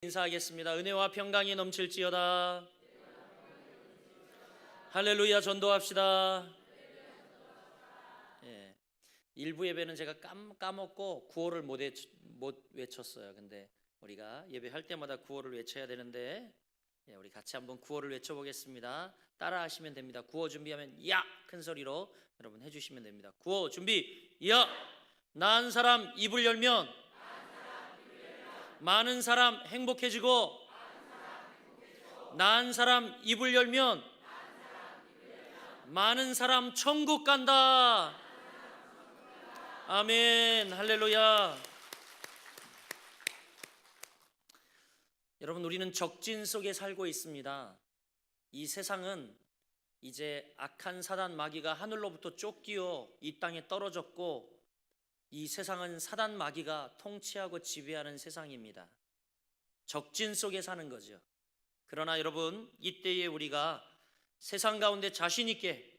인사하겠습니다. 은혜와 평강이 넘칠지어다. 할렐루야. 전도합시다. 예, 일부 예배는 제가 까먹고 구호를 못 외쳤어요. 근데 우리가 예배할 때마다 구호를 외쳐야 되는데, 우리 같이 한번 구호를 외쳐보겠습니다. 따라하시면 됩니다. 구호 준비하면 야! 큰 소리로 여러분 해주시면 됩니다. 구호 준비 야! 난 사람 입을 열면 많은 사람 행복해지고, 난 사람 입을 열면 많은 사람 천국 간다. 아멘. 할렐루야. 여러분, 우리는 적진 속에 살고 있습니다. 이 세상은 이제 악한 사단 마귀가 하늘로부터 쫓기어 이 땅에 떨어졌고, 이 세상은 사단 마귀가 통치하고 지배하는 세상입니다. 적진 속에 사는 거죠. 그러나 여러분, 이때에 우리가 세상 가운데 자신 있게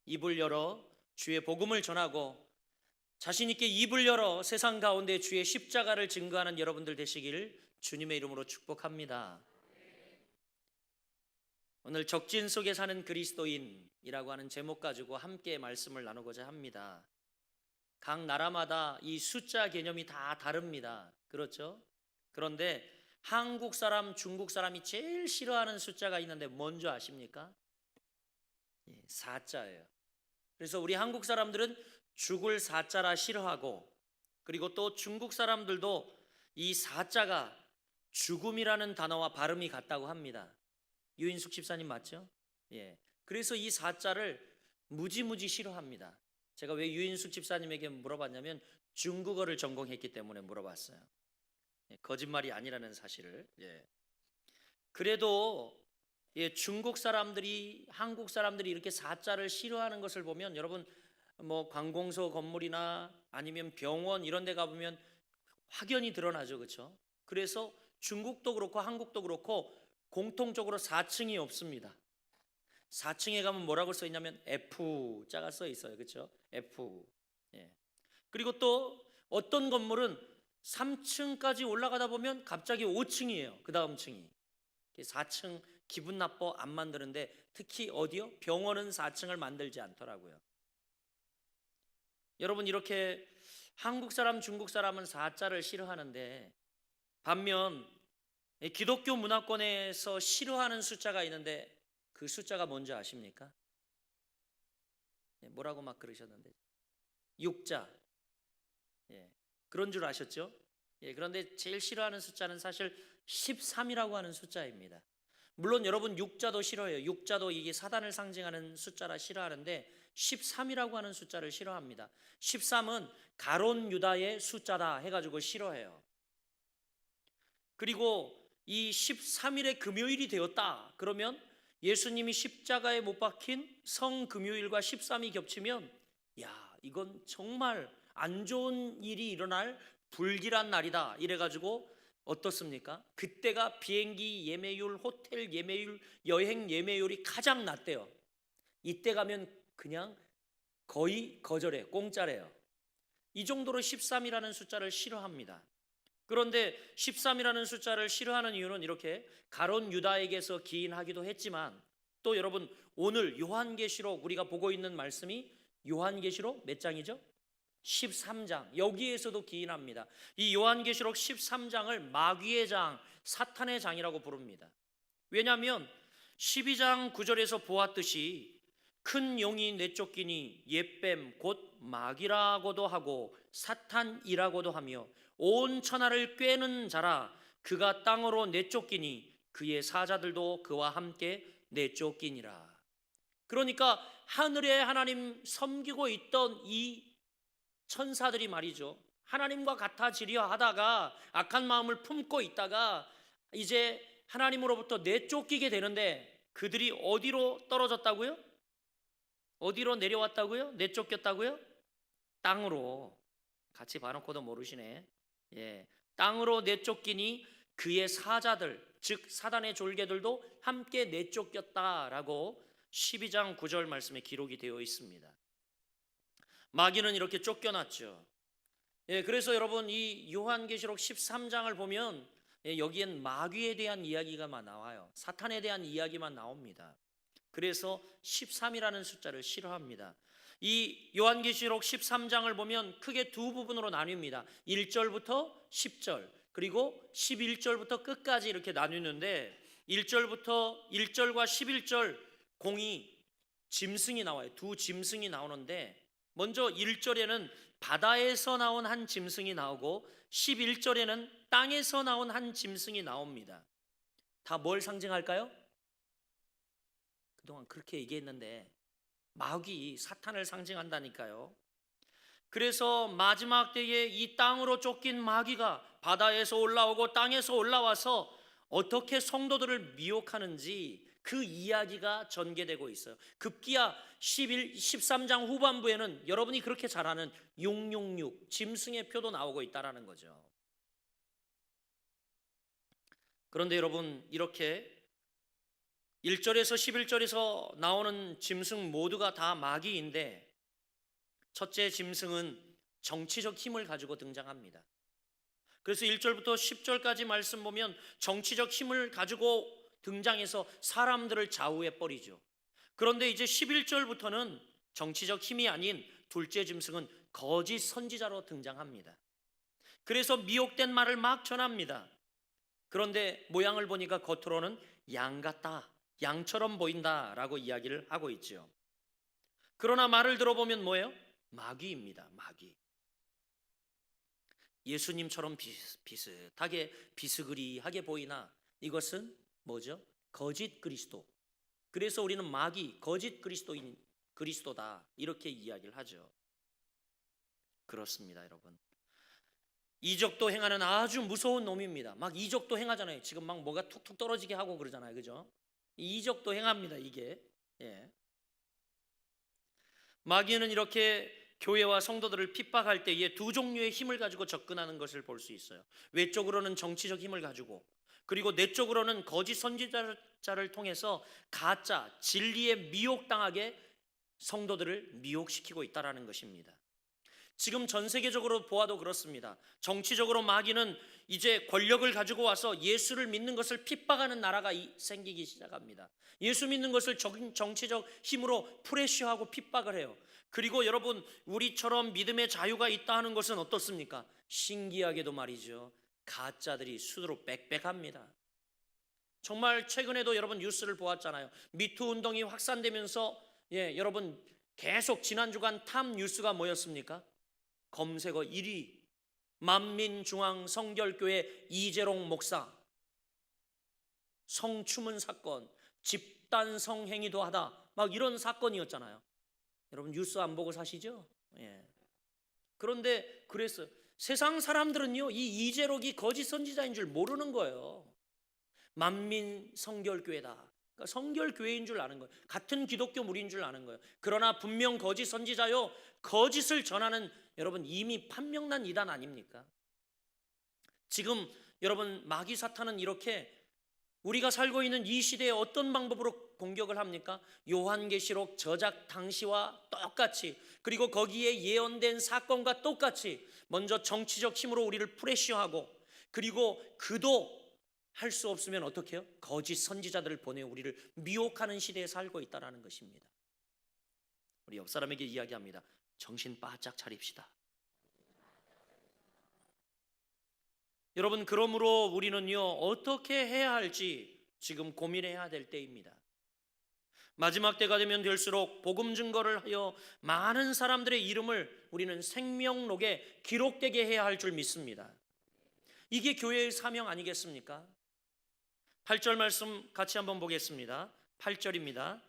입을 열어 주의 복음을 전하고, 자신 있게 입을 열어 세상 가운데 주의 십자가를 증거하는 여러분들 되시길 주님의 이름으로 축복합니다. 오늘 적진 속에 사는 그리스도인이라고 하는 제목 가지고 함께 말씀을 나누고자 합니다. 각 나라마다 이 숫자 개념이 다 다릅니다. 그렇죠? 그런데 한국 사람, 중국 사람이 제일 싫어하는 숫자가 있는데 뭔지 아십니까? 4자예요. 그래서 우리 한국 사람들은 죽을 4자라 싫어하고, 그리고 또 중국 사람들도 이 4자가 죽음이라는 단어와 발음이 같다고 합니다. 유인숙 집사님 맞죠? 그래서 이 4자를 무지무지 싫어합니다. 제가 왜 유인숙 집사님에게 물어봤냐면 중국어를 전공했기 때문에 물어봤어요. 거짓말이 아니라는 사실을. 그래도 중국 사람들이, 한국 사람들이 이렇게 4자를 싫어하는 것을 보면, 여러분 뭐 관공서 건물이나 아니면 병원 이런 데 가보면 확연히 드러나죠. 그렇죠? 그래서 중국도 그렇고 한국도 그렇고 공통적으로 4층이 없습니다. 4층에 가면 뭐라고 써 있냐면 F자가 써 있어요. 그렇죠? F. 그리고 또 어떤 건물은 3층까지 올라가다 보면 갑자기 5층이에요. 그 다음 층이. 4층 기분 나빠 안 만드는데, 특히 어디요? 병원은 4층을 만들지 않더라고요. 여러분, 이렇게 한국 사람, 중국 사람은 4자를 싫어하는데, 반면 기독교 문화권에서 싫어하는 숫자가 있는데, 그 숫자가 뭔지 아십니까? 뭐라고 막 그러셨는데 6자. 그런 줄 아셨죠? 그런데 제일 싫어하는 숫자는 사실 13이라고 하는 숫자입니다. 물론 여러분 6자도 싫어해요. 6자도 이게 사단을 상징하는 숫자라 싫어하는데 13이라고 하는 숫자를 싫어합니다. 13은 가론 유다의 숫자다 해가지고 싫어해요. 그리고 이 13일의 금요일이 되었다 그러면, 예수님이 십자가에 못 박힌 성금요일과 13이 겹치면, 야, 이건 정말 안 좋은 일이 일어날 불길한 날이다 이래가지고 어떻습니까? 그때가 비행기 예매율, 호텔 예매율, 여행 예매율이 가장 낮대요. 이때 가면 그냥 거의 거절해, 공짜래요. 이 정도로 13이라는 숫자를 싫어합니다. 그런데 13이라는 숫자를 싫어하는 이유는 이렇게 가론 유다에게서 기인하기도 했지만, 또 여러분 오늘 요한계시록 우리가 보고 있는 말씀이 요한계시록 몇 장이죠? 13장. 여기에서도 기인합니다. 이 요한계시록 13장을 마귀의 장, 사탄의 장이라고 부릅니다. 왜냐하면 12장 9절에서 보았듯이 큰 용이 내쫓기니 옛뱀 곧 마귀라고도 하고 사탄이라고도 하며 온 천하를 꿰는 자라. 그가 땅으로 내쫓기니 그의 사자들도 그와 함께 내쫓기니라. 그러니까 하늘에 하나님 섬기고 있던 이 천사들이 말이죠, 하나님과 같아지려 하다가 악한 마음을 품고 있다가 이제 하나님으로부터 내쫓기게 되는데, 그들이 어디로 떨어졌다고요? 어디로 내려왔다고요? 내쫓겼다고요? 땅으로. 같이 봐놓고도 모르시네. 땅으로 내쫓기니 그의 사자들, 즉 사단의 졸개들도 함께 내쫓겼다라고 12장 9절 말씀에 기록이 되어 있습니다. 마귀는 이렇게 쫓겨났죠. 그래서 여러분 이 요한계시록 13장을 보면 여기엔 마귀에 대한 이야기가만 나와요. 사탄에 대한 이야기만 나옵니다. 그래서 13이라는 숫자를 싫어합니다. 이 요한계시록 13장을 보면 크게 두 부분으로 나뉩니다. 1절부터 10절 그리고 11절부터 끝까지 이렇게 나누는데 1절과 11절 공이 짐승이 나와요. 두 짐승이 나오는데 먼저 1절에는 바다에서 나온 한 짐승이 나오고 11절에는 땅에서 나온 한 짐승이 나옵니다. 다 뭘 상징할까요? 그동안 그렇게 얘기했는데 마귀 사탄을 상징한다니까요. 그래서 마지막 때에 이 땅으로 쫓긴 마귀가 바다에서 올라오고 땅에서 올라와서 어떻게 성도들을 미혹하는지 그 이야기가 전개되고 있어요. 급기야 13장 후반부에는 여러분이 그렇게 잘 아는 666 짐승의 표도 나오고 있다라는 거죠. 그런데 여러분, 이렇게 1절에서 11절에서 나오는 짐승 모두가 다 마귀인데 첫째 짐승은 정치적 힘을 가지고 등장합니다. 그래서 1절부터 10절까지 말씀 보면 정치적 힘을 가지고 등장해서 사람들을 좌우해 버리죠. 그런데 이제 11절부터는 정치적 힘이 아닌 둘째 짐승은 거짓 선지자로 등장합니다. 그래서 미혹된 말을 막 전합니다. 그런데 모양을 보니까 겉으로는 양 같다, 양처럼 보인다라고 이야기를 하고 있죠. 그러나 말을 들어보면 뭐예요? 마귀입니다. 마귀. 예수님처럼 비슷하게 비스그리하게 보이나 이것은 뭐죠? 거짓 그리스도. 그래서 우리는 마귀, 거짓 그리스도인 그리스도다 이렇게 이야기를 하죠. 그렇습니다, 여러분. 이적도 행하는 아주 무서운 놈입니다. 막 이적도 행하잖아요. 지금 막 뭐가 툭툭 떨어지게 하고 그러잖아요, 그죠? 이적도 행합니다, 이게. 예. 마귀는 이렇게 교회와 성도들을 핍박할 때에 두 종류의 힘을 가지고 접근하는 것을 볼 수 있어요. 외적으로는 정치적 힘을 가지고, 그리고 내적으로는 거짓 선지자를 통해서 가짜 진리에 미혹당하게 성도들을 미혹시키고 있다라는 것입니다. 지금 전 세계적으로 보아도 그렇습니다. 정치적으로 마귀는 이제 권력을 가지고 와서 예수를 믿는 것을 핍박하는 나라가 생기기 시작합니다. 예수 믿는 것을 정치적 힘으로 프레셔하고 핍박을 해요. 그리고 여러분, 우리처럼 믿음의 자유가 있다 하는 것은 어떻습니까? 신기하게도 말이죠, 가짜들이 수두룩 빽빽합니다. 정말 최근에도 여러분 뉴스를 보았잖아요. 미투 운동이 확산되면서 여러분 계속 지난 주간 탑 뉴스가 뭐였습니까? 검색어 1위 만민중앙성결교회 이재롱 목사 성추문 사건, 집단 성행위도 하다, 막 이런 사건이었잖아요. 여러분 뉴스 안 보고 사시죠? 그런데 그랬어요. 세상 사람들은요, 이 이재록이 거짓 선지자인 줄 모르는 거예요. 만민성결교회다, 그러니까 성결교회인 줄 아는 거예요. 같은 기독교물인 줄 아는 거예요. 그러나 분명 거짓 선지자요, 거짓을 전하는 여러분 이미 판명난 이단 아닙니까? 지금 여러분 마귀 사탄은 이렇게 우리가 살고 있는 이 시대에 어떤 방법으로 공격을 합니까? 요한계시록 저작 당시와 똑같이, 그리고 거기에 예언된 사건과 똑같이 먼저 정치적 힘으로 우리를 프레셔하고, 그리고 그도 할 수 없으면 어떻게 해요? 거짓 선지자들을 보내 우리를 미혹하는 시대에 살고 있다는 것입니다. 우리 옆 사람에게 이야기합니다. 정신 바짝 차립시다. 여러분, 그러므로 우리는요, 어떻게 해야 할지 지금 고민해야 될 때입니다. 마지막 때가 되면 될수록 복음 증거를 하여 많은 사람들의 이름을 우리는 생명록에 기록되게 해야 할 줄 믿습니다. 이게 교회의 사명 아니겠습니까? 8절 말씀 같이 한번 보겠습니다. 8절입니다.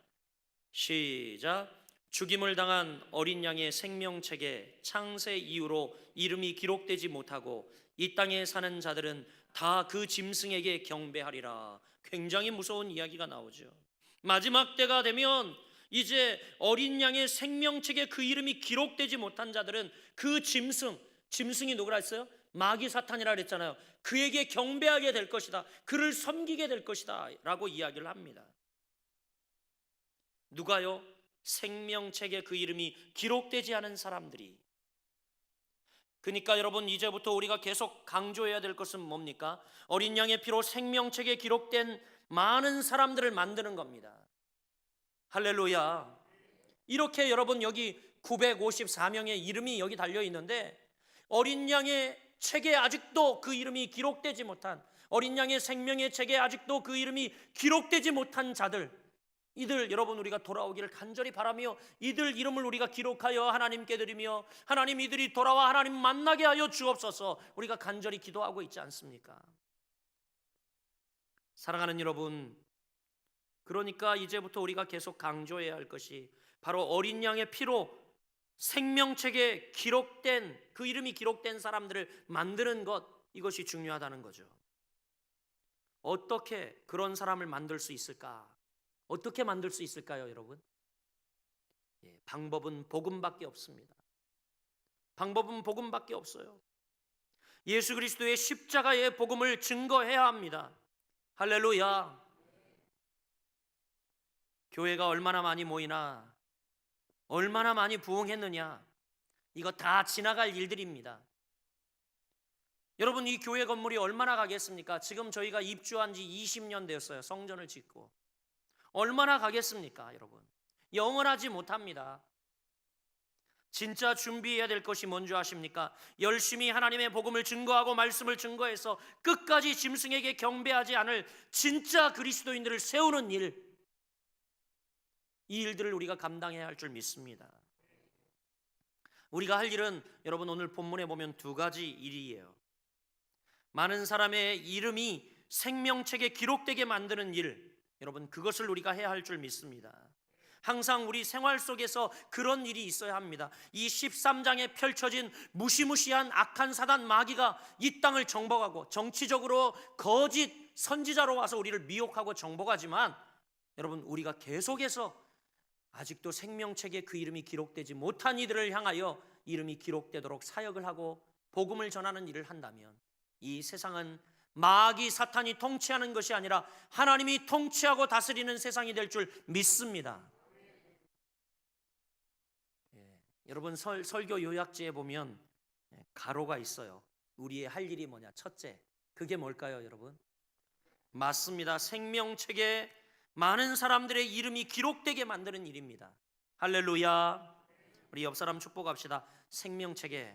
시작. 죽임을 당한 어린 양의 생명책에 창세 이후로 이름이 기록되지 못하고 이 땅에 사는 자들은 다 그 짐승에게 경배하리라. 굉장히 무서운 이야기가 나오죠. 마지막 때가 되면 이제 어린 양의 생명책에 그 이름이 기록되지 못한 자들은 그 짐승이 누구라 했어요? 마귀 사탄이라 그랬잖아요. 그에게 경배하게 될 것이다, 그를 섬기게 될 것이다 라고 이야기를 합니다. 누가요? 생명책에 그 이름이 기록되지 않은 사람들이. 그러니까 여러분, 이제부터 우리가 계속 강조해야 될 것은 뭡니까? 어린 양의 피로 생명책에 기록된 많은 사람들을 만드는 겁니다. 할렐루야. 이렇게 여러분, 여기 954명의 이름이 여기 달려 있는데, 어린 양의 책에 아직도 그 이름이 기록되지 못한, 어린 양의 생명의 책에 아직도 그 이름이 기록되지 못한 자들, 이들 여러분, 우리가 돌아오기를 간절히 바라며 이들 이름을 우리가 기록하여 하나님께 드리며, 하나님 이들이 돌아와 하나님 만나게 하여 주옵소서, 우리가 간절히 기도하고 있지 않습니까? 사랑하는 여러분, 그러니까 이제부터 우리가 계속 강조해야 할 것이 바로 어린 양의 피로 생명책에 기록된, 그 이름이 기록된 사람들을 만드는 것, 이것이 중요하다는 거죠. 어떻게 그런 사람을 만들 수 있을까? 어떻게 만들 수 있을까요, 여러분? 방법은 복음밖에 없습니다. 방법은 복음밖에 없어요. 예수 그리스도의 십자가의 복음을 증거해야 합니다. 할렐루야. 교회가 얼마나 많이 모이나, 얼마나 많이 부흥했느냐, 이거 다 지나갈 일들입니다. 여러분, 이 교회 건물이 얼마나 가겠습니까? 지금 저희가 입주한 지 20년 되었어요. 성전을 짓고. 얼마나 가겠습니까, 여러분? 영원하지 못합니다. 진짜 준비해야 될 것이 뭔지 아십니까? 열심히 하나님의 복음을 증거하고 말씀을 증거해서 끝까지 짐승에게 경배하지 않을 진짜 그리스도인들을 세우는 일, 이 일들을 우리가 감당해야 할 줄 믿습니다. 우리가 할 일은 여러분, 오늘 본문에 보면 두 가지 일이에요. 많은 사람의 이름이 생명책에 기록되게 만드는 일, 여러분, 그것을 우리가 해야 할 줄 믿습니다. 항상 우리 생활 속에서 그런 일이 있어야 합니다. 이 13장에 펼쳐진 무시무시한 악한 사단 마귀가 이 땅을 정복하고 정치적으로 거짓 선지자로 와서 우리를 미혹하고 정복하지만, 여러분, 우리가 계속해서 아직도 생명책에 그 이름이 기록되지 못한 이들을 향하여 이름이 기록되도록 사역을 하고 복음을 전하는 일을 한다면, 이 세상은 마귀 사탄이 통치하는 것이 아니라 하나님이 통치하고 다스리는 세상이 될 줄 믿습니다. 여러분, 설교 요약지에 보면 가로가 있어요. 우리의 할 일이 뭐냐? 첫째, 그게 뭘까요, 여러분? 맞습니다. 생명책에 많은 사람들의 이름이 기록되게 만드는 일입니다. 할렐루야. 우리 옆 사람 축복합시다. 생명책에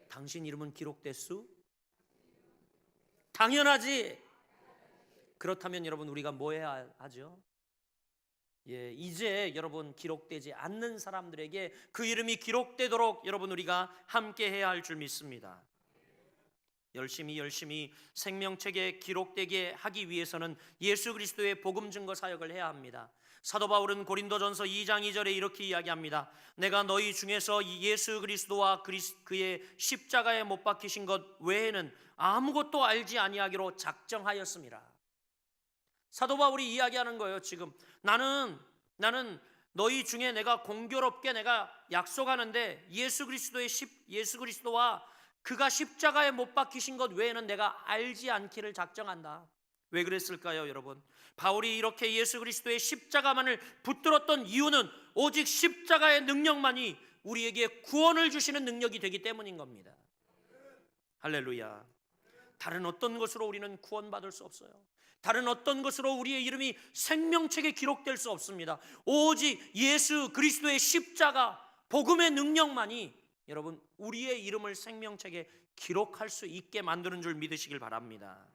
당신 이름은 기록됐수? 당연하지. 그렇다면 여러분, 우리가 뭐 해야 하죠? 이제 여러분, 기록되지 않는 사람들에게 그 이름이 기록되도록 여러분, 우리가 함께 해야 할 줄 믿습니다. 열심히 생명책에 기록되게 하기 위해서는 예수 그리스도의 복음 증거 사역을 해야 합니다. 사도 바울은 고린도전서 2장 2절에 이렇게 이야기합니다. 내가 너희 중에서 예수 그리스도와 그의 십자가에 못 박히신 것 외에는 아무것도 알지 아니하기로 작정하였습니다. 사도 바울이 이야기하는 거예요. 지금 나는 너희 중에 내가 공교롭게 내가 약속하는데 예수 그리스도와 그가 십자가에 못 박히신 것 외에는 내가 알지 않기를 작정한다. 왜 그랬을까요, 여러분? 바울이 이렇게 예수 그리스도의 십자가만을 붙들었던 이유는 오직 십자가의 능력만이 우리에게 구원을 주시는 능력이 되기 때문인 겁니다. 할렐루야. 다른 어떤 것으로 우리는 구원받을 수 없어요. 다른 어떤 것으로 우리의 이름이 생명책에 기록될 수 없습니다. 오직 예수 그리스도의 십자가, 복음의 능력만이 여러분, 우리의 이름을 생명책에 기록할 수 있게 만드는 줄 믿으시길 바랍니다.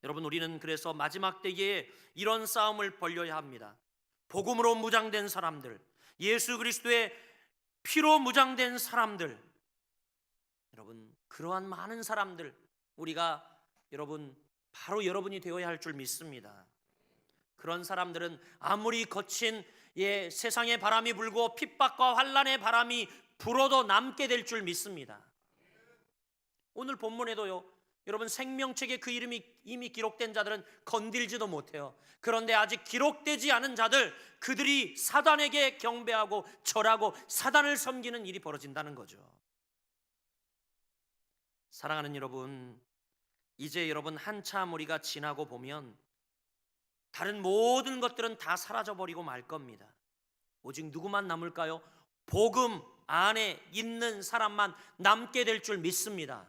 여러분, 우리는 그래서 마지막 때에 이런 싸움을 벌여야 합니다. 복음으로 무장된 사람들, 예수 그리스도의 피로 무장된 사람들, 여러분, 그러한 많은 사람들, 우리가 여러분, 바로 여러분이 되어야 할 줄 믿습니다. 그런 사람들은 아무리 거친 세상의 바람이 불고 핍박과 환난의 바람이 불어도 남게 될 줄 믿습니다. 오늘 본문에도요, 여러분, 생명책에 그 이름이 이미 기록된 자들은 건들지도 못해요. 그런데 아직 기록되지 않은 자들, 그들이 사단에게 경배하고 절하고 사단을 섬기는 일이 벌어진다는 거죠. 사랑하는 여러분, 이제 여러분, 한참 우리가 지나고 보면 다른 모든 것들은 다 사라져버리고 말 겁니다. 오직 누구만 남을까요? 복음, 안에 있는 사람만 남게 될 줄 믿습니다.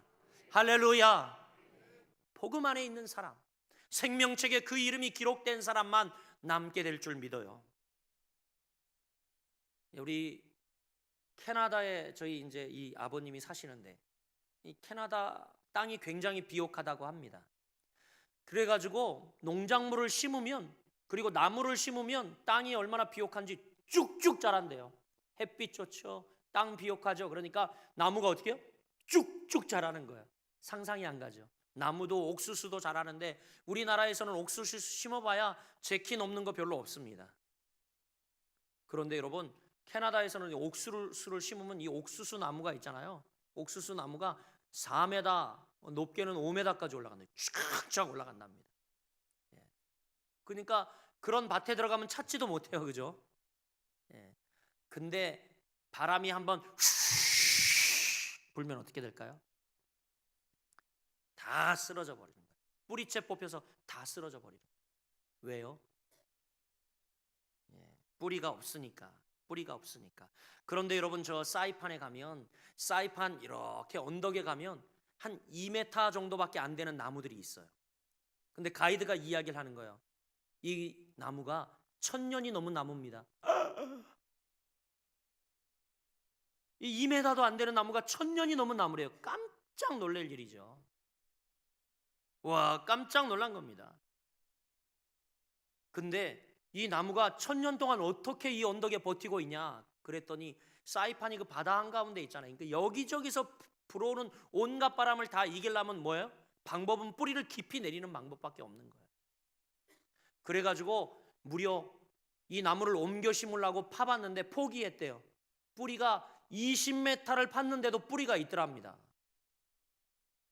할렐루야. 복음 안에 있는 사람, 생명책에 그 이름이 기록된 사람만 남게 될 줄 믿어요. 우리 캐나다에 저희 이제 이 아버님이 사시는데, 이 캐나다 땅이 굉장히 비옥하다고 합니다. 그래가지고 농작물을 심으면, 그리고 나무를 심으면 땅이 얼마나 비옥한지 쭉쭉 자란대요. 햇빛 좋죠, 땅 비옥하죠. 그러니까 나무가 어떻게 해요? 쭉쭉 자라는 거예요. 상상이 안 가죠. 나무도 옥수수도 자라는데 우리나라에서는 옥수수 심어봐야 제 키 넘는 거 별로 없습니다. 그런데 여러분, 캐나다에서는 옥수수를 심으면 이 옥수수 나무가 있잖아요. 옥수수 나무가 4m, 높게는 5m까지 올라간다. 쫙쫙 올라간답니다. 그러니까 그런 밭에 들어가면 찾지도 못해요, 그죠? 근데 바람이 한번 불면 어떻게 될까요? 다 쓰러져 버리는 거예요. 뿌리채 뽑혀서 다 쓰러져 버리는 거예요. 왜요? 뿌리가 없으니까. 뿌리가 없으니까. 그런데 여러분, 저 사이판에 가면, 사이판 이렇게 언덕에 가면 한 2m 정도밖에 안 되는 나무들이 있어요. 근데 가이드가 이야기를 하는 거예요. 이 나무가 1000년이 넘은 나무입니다. 이 2m도 안 되는 나무가 1000년이 넘은 나무래요. 깜짝 놀랄 일이죠. 와, 깜짝 놀란 겁니다. 근데 이 나무가 1000년 동안 어떻게 이 언덕에 버티고 있냐 그랬더니, 사이판이 그 바다 한가운데 있잖아요. 그러니까 여기저기서 불어오는 온갖 바람을 다 이기려면 뭐예요? 방법은 뿌리를 깊이 내리는 방법밖에 없는 거예요. 그래가지고 무려 이 나무를 옮겨 심으려고 파봤는데 포기했대요. 뿌리가 20m를 팠는데도 뿌리가 있더랍니다.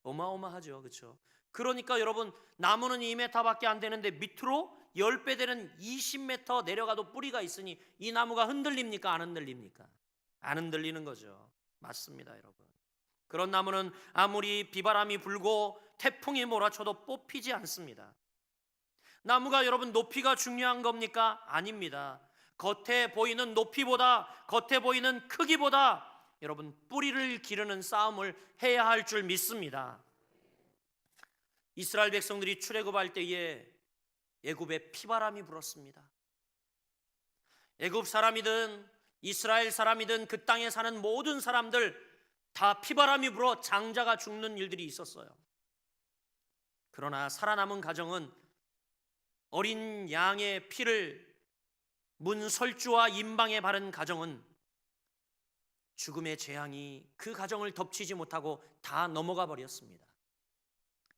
어마어마하죠, 그렇죠? 그러니까 여러분, 나무는 2m밖에 안 되는데 밑으로 10배 되는 20m 내려가도 뿌리가 있으니 이 나무가 흔들립니까? 안 흔들립니까? 안 흔들리는 거죠. 맞습니다, 여러분. 그런 나무는 아무리 비바람이 불고 태풍이 몰아쳐도 뽑히지 않습니다. 나무가 여러분 높이가 중요한 겁니까? 아닙니다. 겉에 보이는 높이보다, 겉에 보이는 크기보다 여러분 뿌리를 기르는 싸움을 해야 할 줄 믿습니다. 이스라엘 백성들이 출애굽할 때에 애굽에 피바람이 불었습니다. 애굽 사람이든 이스라엘 사람이든 그 땅에 사는 모든 사람들 다 피바람이 불어 장자가 죽는 일들이 있었어요. 그러나 살아남은 가정은 어린 양의 피를 문설주와 임방에 바른 가정은 죽음의 재앙이 그 가정을 덮치지 못하고 다 넘어가 버렸습니다.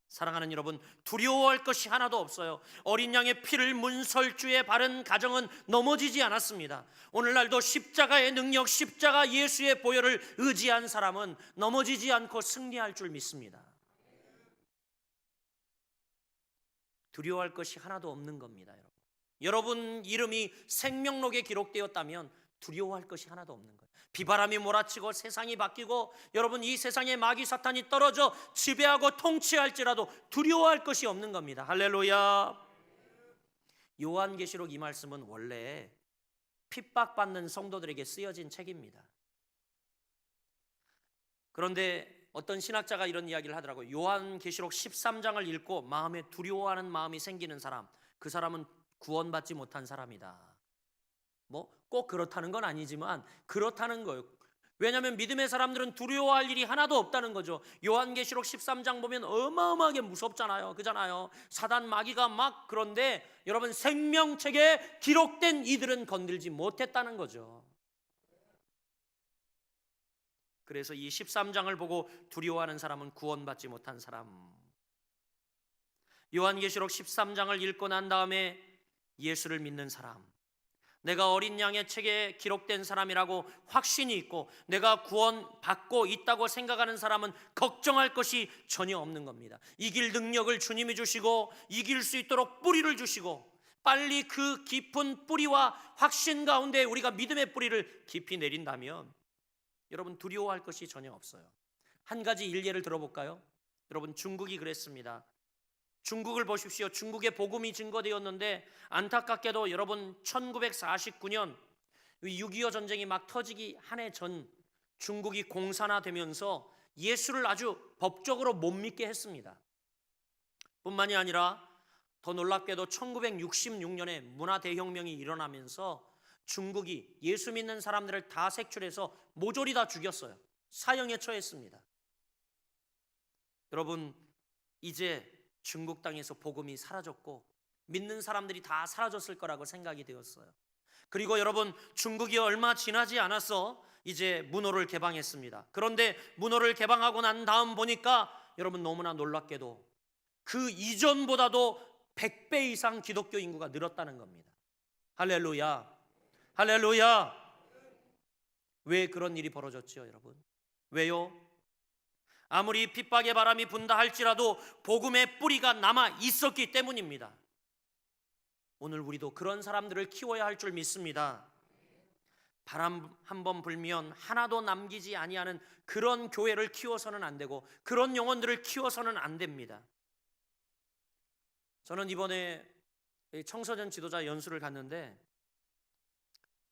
사랑하는 여러분, 두려워할 것이 하나도 없어요. 어린 양의 피를 문설주에 바른 가정은 넘어지지 않았습니다. 오늘날도 십자가의 능력, 십자가 예수의 보혈을 의지한 사람은 넘어지지 않고 승리할 줄 믿습니다. 두려워할 것이 하나도 없는 겁니다, 여러분. 여러분 이름이 생명록에 기록되었다면 두려워할 것이 하나도 없는 거예요. 비바람이 몰아치고 세상이 바뀌고 여러분 이 세상에 마귀 사탄이 떨어져 지배하고 통치할지라도 두려워할 것이 없는 겁니다. 할렐루야. 요한계시록 이 말씀은 원래 핍박받는 성도들에게 쓰여진 책입니다. 그런데 어떤 신학자가 이런 이야기를 하더라고요. 요한계시록 13장을 읽고 마음에 두려워하는 마음이 생기는 사람, 그 사람은 구원받지 못한 사람이다. 뭐 꼭 그렇다는 건 아니지만 그렇다는 거예요. 왜냐하면 믿음의 사람들은 두려워할 일이 하나도 없다는 거죠. 요한계시록 13장 보면 어마어마하게 무섭잖아요. 그잖아요. 사단 마귀가 막, 그런데 여러분 생명책에 기록된 이들은 건들지 못했다는 거죠. 그래서 이 13장을 보고 두려워하는 사람은 구원받지 못한 사람. 요한계시록 13장을 읽고 난 다음에 예수를 믿는 사람, 내가 어린 양의 책에 기록된 사람이라고 확신이 있고 내가 구원받고 있다고 생각하는 사람은 걱정할 것이 전혀 없는 겁니다. 이길 능력을 주님이 주시고 이길 수 있도록 뿌리를 주시고 빨리 그 깊은 뿌리와 확신 가운데 우리가 믿음의 뿌리를 깊이 내린다면 여러분 두려워할 것이 전혀 없어요. 한 가지 일례를 들어볼까요? 여러분 중국이 그랬습니다. 중국을 보십시오. 중국의 복음이 증거되었는데 안타깝게도 여러분 1949년 6.25 전쟁이 막 터지기 한 해 전 중국이 공산화되면서 예수를 아주 법적으로 못 믿게 했습니다. 뿐만이 아니라 더 놀랍게도 1966년에 문화대혁명이 일어나면서 중국이 예수 믿는 사람들을 다 색출해서 모조리 다 죽였어요. 사형에 처했습니다. 여러분, 이제 중국 땅에서 복음이 사라졌고 믿는 사람들이 다 사라졌을 거라고 생각이 되었어요. 그리고 여러분, 중국이 얼마 지나지 않아서 이제 문호를 개방했습니다. 그런데 문호를 개방하고 난 다음 보니까 여러분, 너무나 놀랍게도 그 이전보다도 100배 이상 기독교 인구가 늘었다는 겁니다. 할렐루야, 할렐루야. 왜 그런 일이 벌어졌죠, 여러분? 왜요? 아무리 핍박의 바람이 분다 할지라도 복음의 뿌리가 남아 있었기 때문입니다. 오늘 우리도 그런 사람들을 키워야 할 줄 믿습니다. 바람 한번 불면 하나도 남기지 아니하는 그런 교회를 키워서는 안 되고 그런 영혼들을 키워서는 안 됩니다. 저는 이번에 청소년 지도자 연수를 갔는데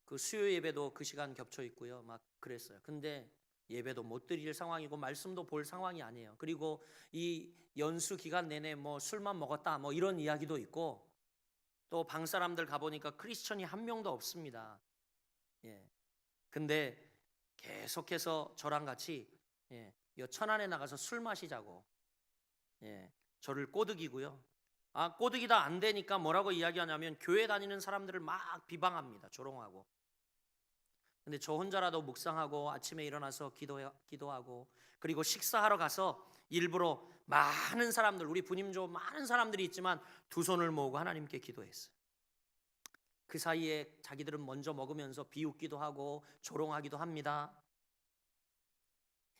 그 수요 예배도 그 시간 겹쳐 있고요. 막 그랬어요. 근데 예배도 못 드릴 상황이고 말씀도 볼 상황이 아니에요. 그리고 이 연수 기간 내내 뭐 술만 먹었다 뭐 이런 이야기도 있고, 또 방 사람들 가보니까 크리스천이 한 명도 없습니다. 예. 근데 계속해서 저랑 같이 여 천안에 나가서 술 마시자고 저를 꼬드기고요. 꼬드기다 안 되니까 뭐라고 이야기하냐면 교회 다니는 사람들을 막 비방합니다. 조롱하고. 근데 저 혼자라도 묵상하고 아침에 일어나서 기도하고 그리고 식사하러 가서 일부러 많은 사람들, 우리 부님조 많은 사람들이 있지만 두 손을 모으고 하나님께 기도했어요. 그 사이에 자기들은 먼저 먹으면서 비웃기도 하고 조롱하기도 합니다.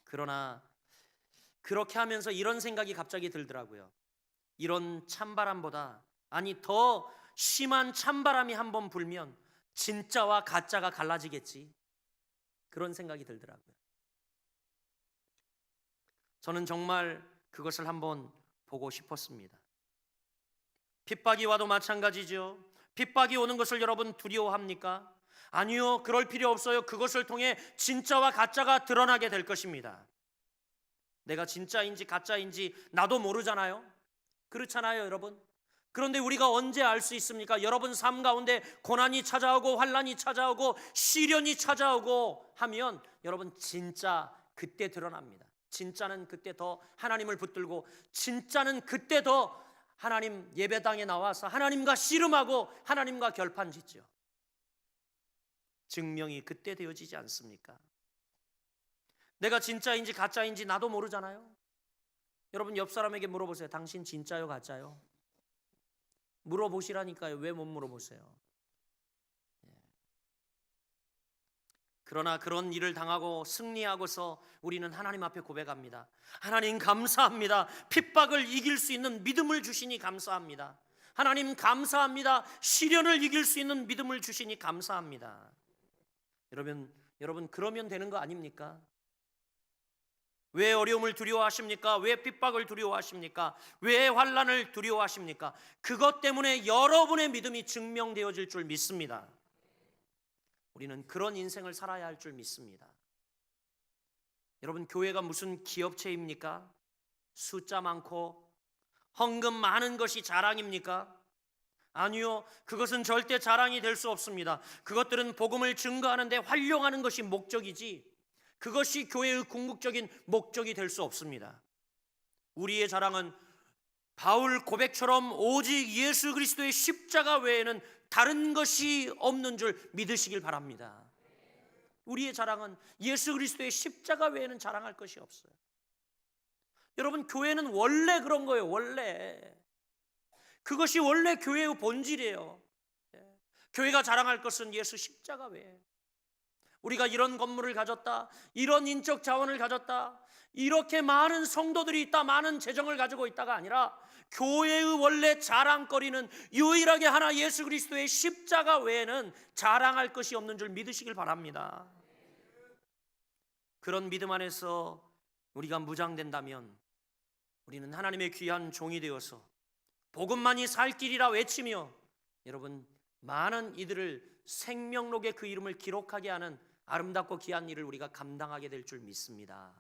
그러나 그렇게 하면서 이런 생각이 갑자기 들더라고요. 이런 찬바람보다, 아니 더 심한 찬바람이 한번 불면 진짜와 가짜가 갈라지겠지, 그런 생각이 들더라고요. 저는 정말 그것을 한번 보고 싶었습니다. 핍박이 와도 마찬가지죠. 핍박이 오는 것을 여러분 두려워합니까? 아니요, 그럴 필요 없어요. 그것을 통해 진짜와 가짜가 드러나게 될 것입니다. 내가 진짜인지 가짜인지 나도 모르잖아요. 그렇잖아요, 여러분. 그런데 우리가 언제 알 수 있습니까? 여러분 삶 가운데 고난이 찾아오고 환난이 찾아오고 시련이 찾아오고 하면 여러분 진짜 그때 드러납니다. 진짜는 그때 더 하나님을 붙들고, 진짜는 그때 더 하나님 예배당에 나와서 하나님과 씨름하고 하나님과 결판 짓죠. 증명이 그때 되어지지 않습니까? 내가 진짜인지 가짜인지 나도 모르잖아요. 여러분 옆 사람에게 물어보세요. 당신 진짜요 가짜요? 물어보시라니까요. 왜 못 물어보세요? 그러나 그런 일을 당하고 승리하고서 우리는 하나님 앞에 고백합니다. 하나님 감사합니다. 핍박을 이길 수 있는 믿음을 주시니 감사합니다. 하나님 감사합니다. 시련을 이길 수 있는 믿음을 주시니 감사합니다. 여러분 그러면 되는 거 아닙니까? 왜 어려움을 두려워하십니까? 왜 핍박을 두려워하십니까? 왜 환난을 두려워하십니까? 그것 때문에 여러분의 믿음이 증명되어질 줄 믿습니다. 우리는 그런 인생을 살아야 할 줄 믿습니다. 여러분, 교회가 무슨 기업체입니까? 숫자 많고 헌금 많은 것이 자랑입니까? 아니요, 그것은 절대 자랑이 될 수 없습니다. 그것들은 복음을 증거하는 데 활용하는 것이 목적이지 그것이 교회의 궁극적인 목적이 될 수 없습니다. 우리의 자랑은 바울 고백처럼 오직 예수 그리스도의 십자가 외에는 다른 것이 없는 줄 믿으시길 바랍니다. 우리의 자랑은 예수 그리스도의 십자가 외에는 자랑할 것이 없어요. 여러분, 교회는 원래 그런 거예요. 원래 그것이 원래 교회의 본질이에요. 교회가 자랑할 것은 예수 십자가 외에. 우리가 이런 건물을 가졌다, 이런 인적 자원을 가졌다, 이렇게 많은 성도들이 있다, 많은 재정을 가지고 있다가 아니라 교회의 원래 자랑거리는 유일하게 하나 예수 그리스도의 십자가 외에는 자랑할 것이 없는 줄 믿으시길 바랍니다. 그런 믿음 안에서 우리가 무장된다면 우리는 하나님의 귀한 종이 되어서 복음만이 살 길이라 외치며 여러분 많은 이들을 생명록에 그 이름을 기록하게 하는 아름답고 귀한 일을 우리가 감당하게 될 줄 믿습니다.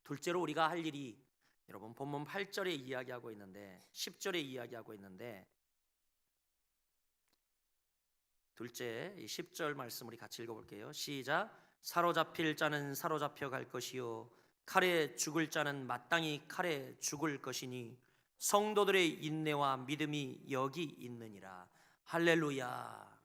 둘째로 우리가 할 일이 여러분 본문 8절에 이야기하고 있는데 10절에 이야기하고 있는데 둘째 이 10절 말씀 우리 같이 읽어볼게요. 시작. 사로잡힐 자는 사로잡혀 갈 것이요 칼에 죽을 자는 마땅히 칼에 죽을 것이니 성도들의 인내와 믿음이 여기 있느니라. 할렐루야.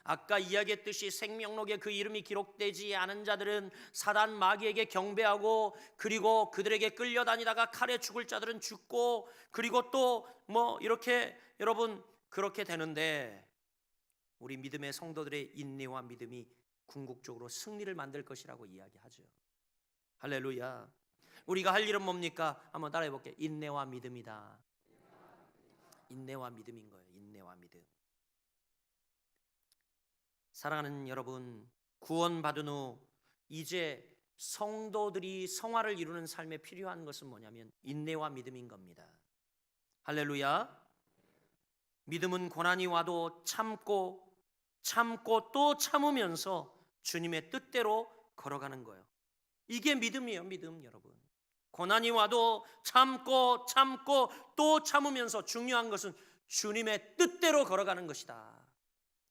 아까 이야기했듯이 생명록에 그 이름이 기록되지 않은 자들은 사단 마귀에게 경배하고 그리고 그들에게 끌려다니다가 칼에 죽을 자들은 죽고 그리고 또 뭐 이렇게 여러분 그렇게 되는데 우리 믿음의 성도들의 인내와 믿음이 궁극적으로 승리를 만들 것이라고 이야기하죠. 할렐루야. 우리가 할 일은 뭡니까? 한번 따라해 볼게요. 인내와 믿음이다. 인내와 믿음인 거예요. 인내와 믿음. 사랑하는 여러분, 구원받은 후 이제 성도들이 성화를 이루는 삶에 필요한 것은 뭐냐면 인내와 믿음인 겁니다. 할렐루야. 믿음은 고난이 와도 참고 또 참으면서 주님의 뜻대로 걸어가는 거예요. 이게 믿음이에요. 믿음 여러분. 고난이 와도 참고 또 참으면서 중요한 것은 주님의 뜻대로 걸어가는 것이다.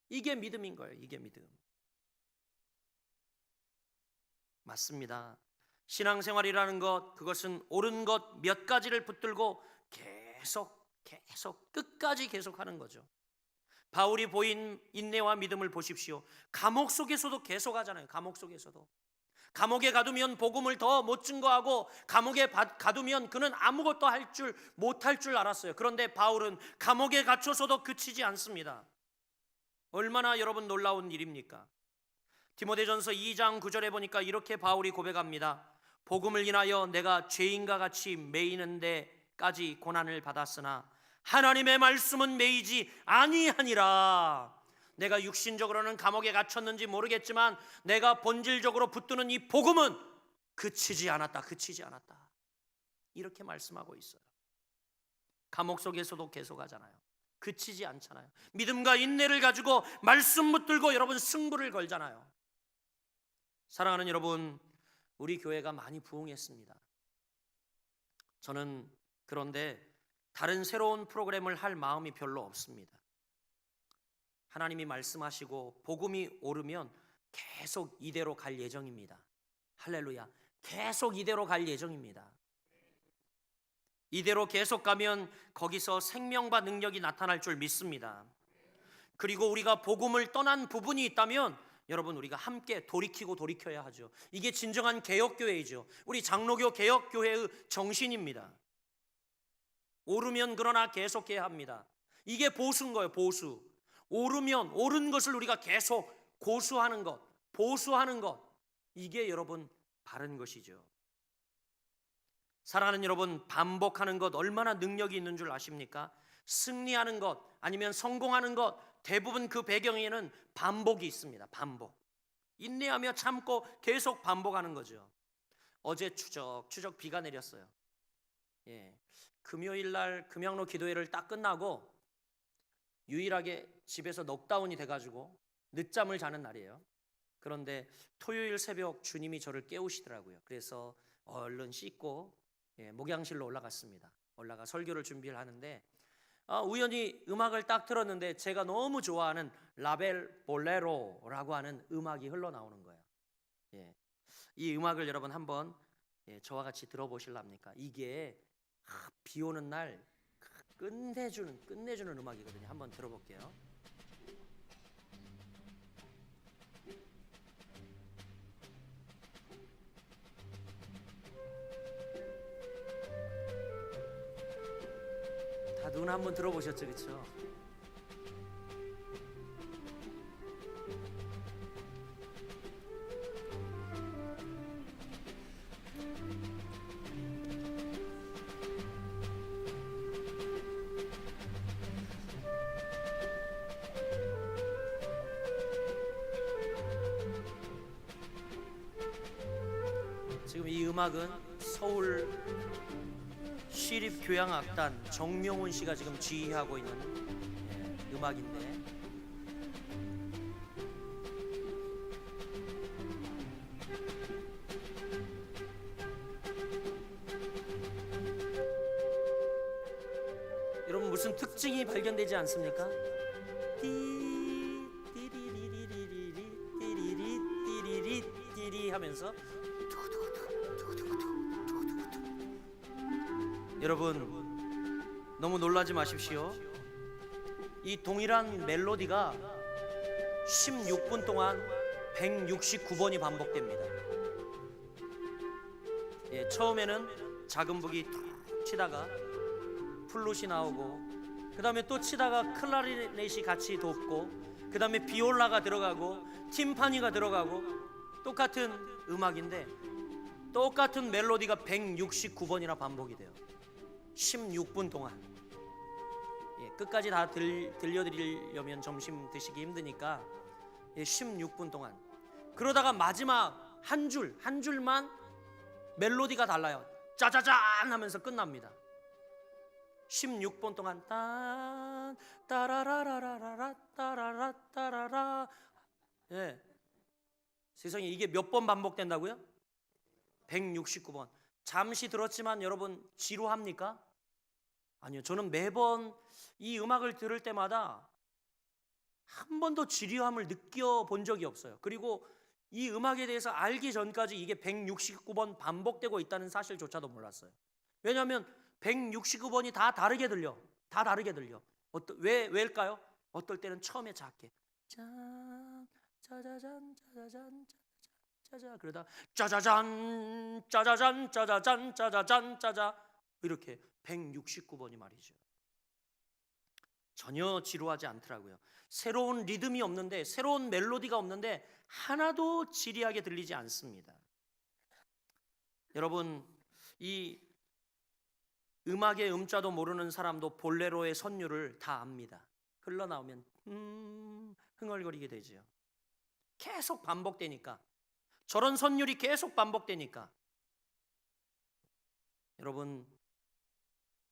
이게 믿음인 거예요. 이게 믿음. 맞습니다. 신앙생활이라는 것, 그것은 옳은 것 몇 가지를 붙들고 계속 끝까지 계속하는 거죠. 바울이 보인 인내와 믿음을 보십시오. 감옥 속에서도 계속하잖아요. 감옥 속에서도. 감옥에 가두면 복음을 더 못 증거하고 감옥에 가두면 그는 아무것도 못할 줄 알았어요. 그런데 바울은 감옥에 갇혀서도 그치지 않습니다. 얼마나 여러분 놀라운 일입니까? 디모데전서 2장 9절에 보니까 이렇게 바울이 고백합니다. 복음을 인하여 내가 죄인과 같이 매이는 데까지 고난을 받았으나 하나님의 말씀은 매이지 아니하니라. 내가 육신적으로는 감옥에 갇혔는지 모르겠지만 내가 본질적으로 붙드는 이 복음은 그치지 않았다. 이렇게 말씀하고 있어요. 감옥 속에서도 계속하잖아요. 그치지 않잖아요. 믿음과 인내를 가지고 말씀 붙들고 여러분 승부를 걸잖아요. 사랑하는 여러분, 우리 교회가 많이 부흥했습니다. 저는 그런데 다른 새로운 프로그램을 할 마음이 별로 없습니다. 하나님이 말씀하시고 복음이 오르면 계속 이대로 갈 예정입니다. 할렐루야. 계속 이대로 갈 예정입니다. 이대로 계속 가면 거기서 생명과 능력이 나타날 줄 믿습니다. 그리고 우리가 복음을 떠난 부분이 있다면 여러분 우리가 함께 돌이켜야 하죠. 이게 진정한 개혁교회이죠. 우리 장로교 개혁교회의 정신입니다. 오르면 그러나 계속해야 합니다. 이게 보수인 거예요. 보수. 오르면 옳은 것을 우리가 계속 고수하는 것, 보수하는 것, 이게 여러분 바른 것이죠. 사랑하는 여러분, 반복하는 것 얼마나 능력이 있는 줄 아십니까? 승리하는 것 아니면 성공하는 것 대부분 그 배경에는 반복이 있습니다. 반복. 인내하며 참고 계속 반복하는 거죠. 어제 추적 비가 내렸어요. 금요일 날 금양로 기도회를 딱 끝나고 유일하게 집에서 넉다운이 돼가지고 늦잠을 자는 날이에요. 그런데 토요일 새벽 주님이 저를 깨우시더라고요. 그래서 얼른 씻고 목양실로 올라갔습니다. 올라가 설교를 준비를 하는데 우연히 음악을 딱 틀었는데 제가 너무 좋아하는 라벨 볼레로라고 하는 음악이 흘러나오는 거예요. 이 음악을 여러분 한번 저와 같이 들어보실랍니까? 이게 비 오는 날 끝내주는 음악이거든요. 한번 들어볼게요. 다 눈 한번 들어보셨죠, 그렇죠? 지금 이 음악은 서울 시립교향악단 정명훈 씨가 지금 지휘하고 있는 음악인데 무슨 특징이 발견되지 않습니까? 띠리리 하면서 여러분 너무 놀라지 마십시오. 이 동일한 멜로디가 16분 동안 169번이 반복됩니다. 예, 처음에는 작은 북이 툭 치다가 플룻이 나오고, 그 다음에 또 치다가 클라리넷이 같이 돕고, 그 다음에 비올라가 들어가고 팀파니가 들어가고, 똑같은 음악인데 똑같은 멜로디가 169번이나 반복이 돼요. 16분 동안. 예, 끝까지 다 들려드리려면 점심 드시기 힘드니까 16분 동안. 그러다가 마지막 한 줄만 멜로디가 달라요. 짜자잔 하면서 끝납니다. 16분 동안 딴 따라라라라라 따라라 따라라. 예. 세상에 이게 몇 번 반복된다고요? 169번. 잠시 들었지만 여러분 지루합니까? 아니요. 저는 매번 이 음악을 들을 때마다 한 번도 지루함을 느껴본 적이 없어요. 그리고 이 음악에 대해서 알기 전까지 이게 169번 반복되고 있다는 사실조차도 몰랐어요. 왜냐하면 169번이 다 다르게 들려. 다 다르게 들려. 왜일까요? 어떨 때는 처음에 작게 짠 짜자잔 짜자잔 짜자, 그러다 짜자잔 짜자잔 짜자잔 짜자잔 짜자, 이렇게 169번이 말이죠. 전혀 지루하지 않더라고요. 새로운 리듬이 없는데, 새로운 멜로디가 없는데 하나도 지리하게 들리지 않습니다. 여러분, 이 음악의 음자도 모르는 사람도 볼레로의 선율을 다 압니다. 흘러나오면 흥얼거리게 되죠. 계속 반복되니까, 저런 선율이 계속 반복되니까. 여러분,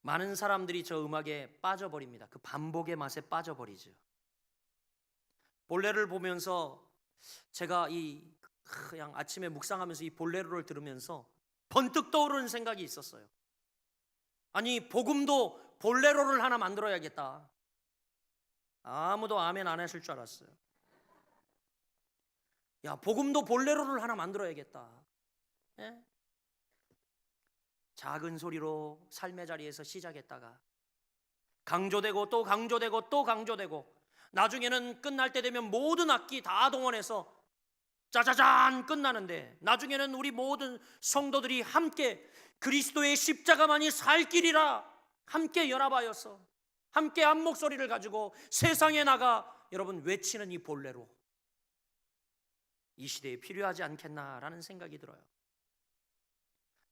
많은 사람들이 저 음악에 빠져버립니다. 그 반복의 맛에 빠져버리죠. 볼레로를 보면서 제가 그냥 아침에 묵상하면서 이 볼레로를 들으면서 번뜩 떠오르는 생각이 있었어요. 아니, 복음도 볼레로를 하나 만들어야겠다. 아무도 아멘 안 하실 줄 알았어요. 야, 복음도 볼레로를 하나 만들어야겠다. 예? 작은 소리로 삶의 자리에서 시작했다가 강조되고 또 강조되고 또 강조되고, 나중에는 끝날 때 되면 모든 악기 다 동원해서 짜자잔 끝나는데, 나중에는 우리 모든 성도들이 함께 그리스도의 십자가만이 살 길이라 함께 연합하여서 함께 한 목소리를 가지고 세상에 나가 여러분 외치는 이 볼레로, 이 시대에 필요하지 않겠나라는 생각이 들어요.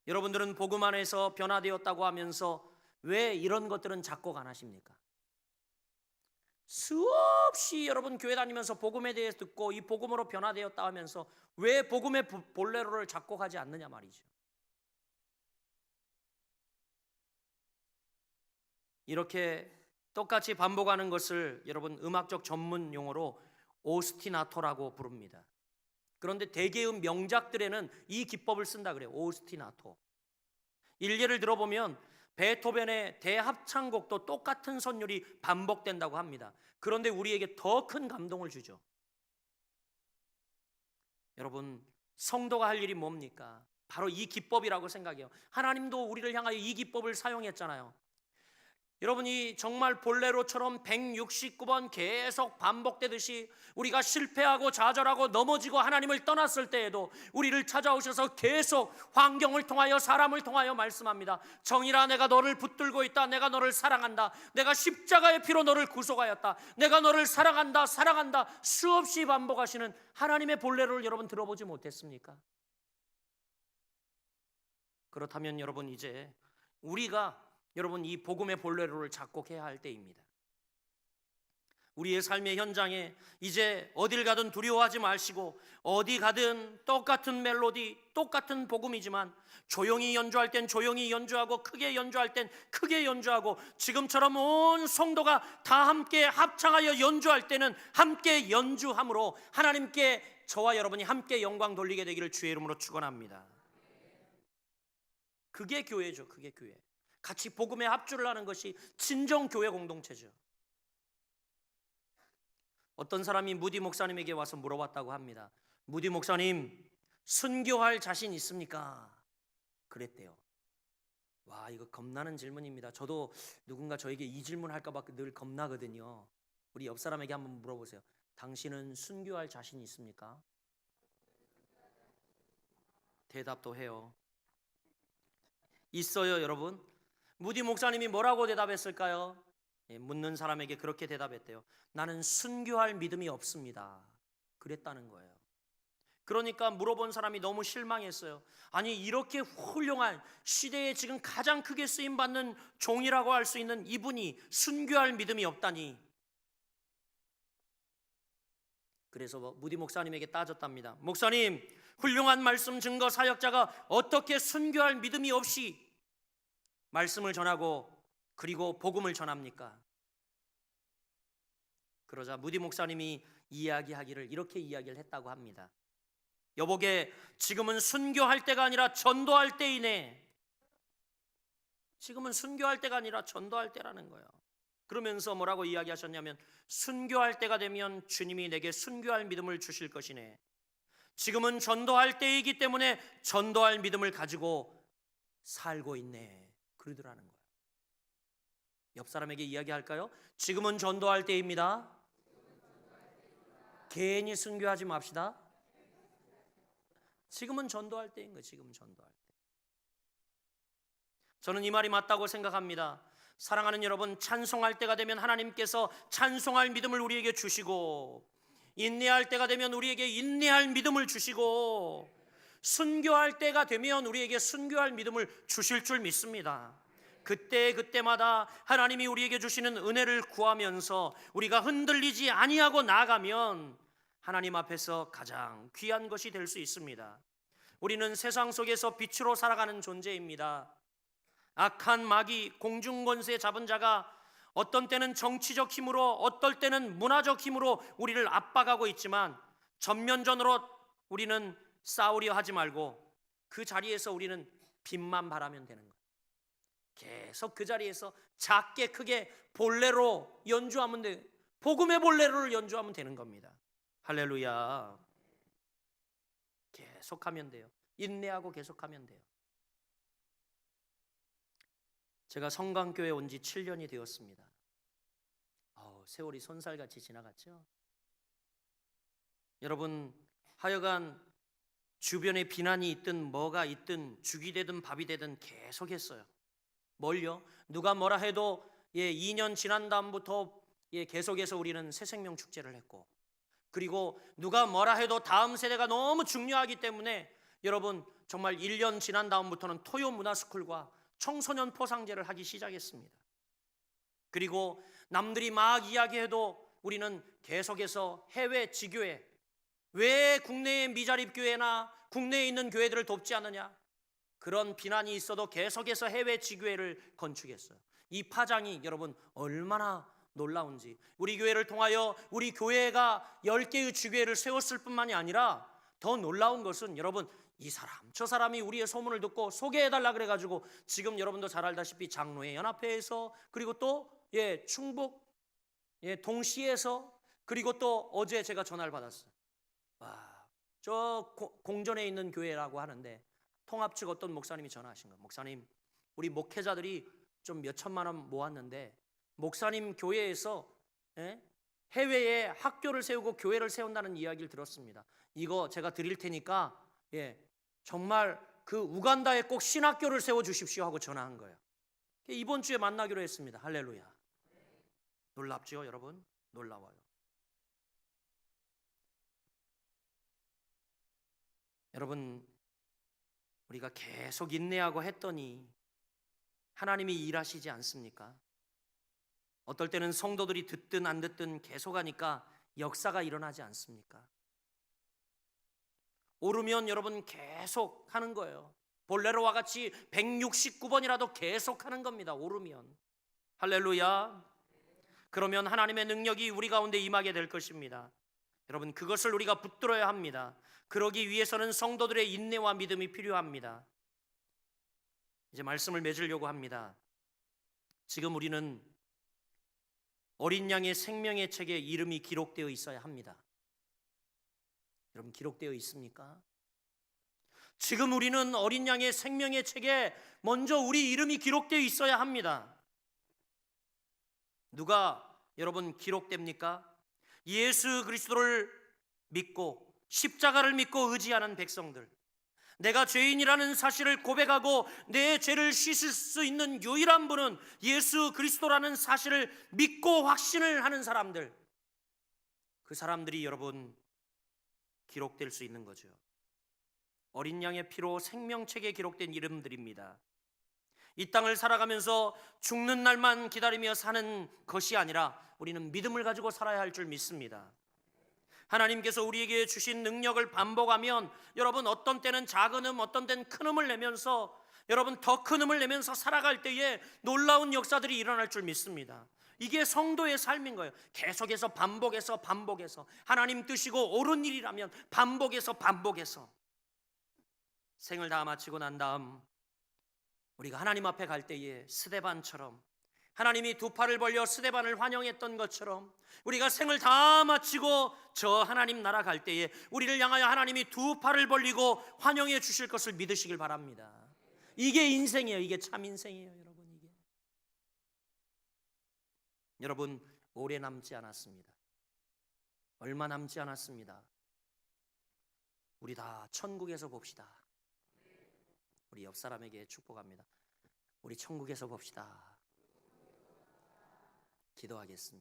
여러분들은 복음 안에서 변화되었다고 하면서 왜 이런 것들은 작곡 안 하십니까? 수없이 여러분 교회 다니면서 복음에 대해서 듣고 이 복음으로 변화되었다 하면서 왜 복음의 볼레로를 작곡하지 않느냐 말이죠. 이렇게 똑같이 반복하는 것을 여러분 음악적 전문 용어로 오스티나토라고 부릅니다. 그런데 대개의 명작들에는 이 기법을 쓴다 그래요. 오스티나토. 일례를 들어보면 베토벤의 대합창곡도 똑같은 선율이 반복된다고 합니다. 그런데 우리에게 더 큰 감동을 주죠. 여러분, 성도가 할 일이 뭡니까? 바로 이 기법이라고 생각해요. 하나님도 우리를 향하여 이 기법을 사용했잖아요. 여러분이 정말 볼레로처럼 169번 계속 반복되듯이 우리가 실패하고 좌절하고 넘어지고 하나님을 떠났을 때에도 우리를 찾아오셔서 계속 환경을 통하여 사람을 통하여 말씀합니다. 정의라, 내가 너를 붙들고 있다. 내가 너를 사랑한다. 내가 십자가의 피로 너를 구속하였다. 내가 너를 사랑한다. 사랑한다. 수없이 반복하시는 하나님의 볼레로를 여러분 들어보지 못했습니까? 그렇다면 여러분, 이제 우리가 여러분 이 복음의 볼레로를 작곡해야 할 때입니다. 우리의 삶의 현장에 이제 어딜 가든 두려워하지 마시고, 어디 가든 똑같은 멜로디, 똑같은 복음이지만 조용히 연주할 땐 조용히 연주하고 크게 연주할 땐 크게 연주하고, 지금처럼 온 성도가 다 함께 합창하여 연주할 때는 함께 연주함으로 하나님께 저와 여러분이 함께 영광 돌리게 되기를 주의 이름으로 축원합니다. 그게 교회죠. 그게 교회. 같이 복음에 합주를 하는 것이 진정 교회 공동체죠. 어떤 사람이 무디 목사님에게 와서 물어봤다고 합니다. 무디 목사님, 순교할 자신 있습니까? 그랬대요. 와, 이거 겁나는 질문입니다. 저도 누군가 저에게 이 질문 할까 봐 늘 겁나거든요. 우리 옆 사람에게 한번 물어보세요. 당신은 순교할 자신 있습니까? 대답도 해요. 있어요, 여러분. 무디 목사님이 뭐라고 대답했을까요? 묻는 사람에게 그렇게 대답했대요. 나는 순교할 믿음이 없습니다. 그랬다는 거예요. 그러니까 물어본 사람이 너무 실망했어요. 아니, 이렇게 훌륭한 시대에 지금 가장 크게 쓰임받는 종이라고 할 수 있는 이분이 순교할 믿음이 없다니. 그래서 무디 목사님에게 따졌답니다. 목사님, 훌륭한 말씀 증거 사역자가 어떻게 순교할 믿음이 없이 말씀을 전하고 그리고 복음을 전합니까? 그러자 무디 목사님이 이야기하기를 이렇게 이야기를 했다고 합니다. 여보게, 지금은 순교할 때가 아니라 전도할 때이네. 지금은 순교할 때가 아니라 전도할 때라는 거예요. 그러면서 뭐라고 이야기하셨냐면, 순교할 때가 되면 주님이 내게 순교할 믿음을 주실 것이네. 지금은 전도할 때이기 때문에 전도할 믿음을 가지고 살고 있네. 그러더라는 거예요. 옆 사람에게 이야기할까요? 지금은 전도할 때입니다. 괜히 순교하지 맙시다. 지금은 전도할 때인 거예요. 지금은 전도할 때. 저는 이 말이 맞다고 생각합니다. 사랑하는 여러분, 찬송할 때가 되면 하나님께서 찬송할 믿음을 우리에게 주시고, 인내할 때가 되면 우리에게 인내할 믿음을 주시고, 순교할 때가 되면 우리에게 순교할 믿음을 주실 줄 믿습니다. 그때마다 하나님이 우리에게 주시는 은혜를 구하면서 우리가 흔들리지 아니하고 나아가면 하나님 앞에서 가장 귀한 것이 될 수 있습니다. 우리는 세상 속에서 빛으로 살아가는 존재입니다. 악한 마귀, 공중권세 잡은 자가 어떤 때는 정치적 힘으로, 어떨 때는 문화적 힘으로 우리를 압박하고 있지만, 전면전으로 우리는 싸우려 하지 말고 그 자리에서 우리는 빛만 바라면 되는 거예요. 계속 그 자리에서 작게 크게 볼레로 연주하면 돼. 복음의 볼레로를 연주하면 되는 겁니다. 할렐루야. 계속하면 돼요. 인내하고 계속하면 돼요. 제가 성강교회 온 지 7년이 되었습니다. 세월이 손살같이 지나갔죠. 여러분, 하여간 주변에 비난이 있든 뭐가 있든 죽이 되든 밥이 되든 계속했어요. 뭘요? 누가 뭐라 해도 2년 지난 다음부터 계속해서 우리는 새생명 축제를 했고, 그리고 누가 뭐라 해도 다음 세대가 너무 중요하기 때문에 여러분 정말 1년 지난 다음부터는 토요 문화스쿨과 청소년 포상제를 하기 시작했습니다. 그리고 남들이 막 이야기해도 우리는 계속해서 해외 지교회, 왜 국내의 미자립 교회나 국내에 있는 교회들을 돕지 않느냐, 그런 비난이 있어도 계속해서 해외 지교회를 건축했어요. 이 파장이 여러분 얼마나 놀라운지, 우리 교회를 통하여 우리 교회가 10개의 지교회를 세웠을 뿐만이 아니라 더 놀라운 것은 여러분, 이 사람 저 사람이 우리의 소문을 듣고 소개해달라 그래가지고 지금 여러분도 잘 알다시피 장로회 연합회에서, 그리고 또 충북 동시에서, 그리고 또 어제 제가 전화를 받았어요. 저 공전에 있는 교회라고 하는데 통합 측 어떤 목사님이 전화하신 거예요. 목사님, 우리 목회자들이 좀 몇 천만 원 모았는데 목사님 교회에서 해외에 학교를 세우고 교회를 세운다는 이야기를 들었습니다. 이거 제가 드릴 테니까 정말 그 우간다에 꼭 신학교를 세워주십시오 하고 전화한 거예요. 이번 주에 만나기로 했습니다. 할렐루야. 놀랍죠 여러분? 놀라워요. 여러분, 우리가 계속 인내하고 했더니 하나님이 일하시지 않습니까? 어떨 때는 성도들이 듣든 안 듣든 계속하니까 역사가 일어나지 않습니까? 오르면 여러분 계속 하는 거예요. 볼레로와 같이 169번이라도 계속 하는 겁니다. 오르면. 할렐루야. 그러면 하나님의 능력이 우리 가운데 임하게 될 것입니다. 여러분, 그것을 우리가 붙들어야 합니다. 그러기 위해서는 성도들의 인내와 믿음이 필요합니다. 이제 말씀을 맺으려고 합니다. 지금 우리는 어린 양의 생명의 책에 이름이 기록되어 있어야 합니다. 여러분, 기록되어 있습니까? 지금 우리는 어린 양의 생명의 책에 먼저 우리 이름이 기록되어 있어야 합니다. 누가 여러분 기록됩니까? 예수 그리스도를 믿고 십자가를 믿고 의지하는 백성들, 내가 죄인이라는 사실을 고백하고 내 죄를 씻을 수 있는 유일한 분은 예수 그리스도라는 사실을 믿고 확신을 하는 사람들, 그 사람들이 여러분 기록될 수 있는 거죠. 어린 양의 피로 생명책에 기록된 이름들입니다. 이 땅을 살아가면서 죽는 날만 기다리며 사는 것이 아니라 우리는 믿음을 가지고 살아야 할 줄 믿습니다. 하나님께서 우리에게 주신 능력을 반복하면 여러분 어떤 때는 작은 어떤 때는 큰 음을 내면서 여러분 더 큰 음을 내면서 살아갈 때에 놀라운 역사들이 일어날 줄 믿습니다. 이게 성도의 삶인 거예요. 계속해서 반복해서 하나님 뜻이고 옳은 일이라면 반복해서 생을 다 마치고 난 다음 우리가 하나님 앞에 갈 때에 스데반처럼, 하나님이 두 팔을 벌려 스데반을 환영했던 것처럼 우리가 생을 다 마치고 저 하나님 나라 갈 때에 우리를 향하여 하나님이 두 팔을 벌리고 환영해 주실 것을 믿으시길 바랍니다. 이게 인생이에요. 이게 참 인생이에요, 여러분. 이게 여러분 오래 남지 않았습니다. 얼마 남지 않았습니다. 우리 다 천국에서 봅시다. 우리 옆 사람에게 축복합니다. 우리 천국에서 봅시다. 기도하겠습니다.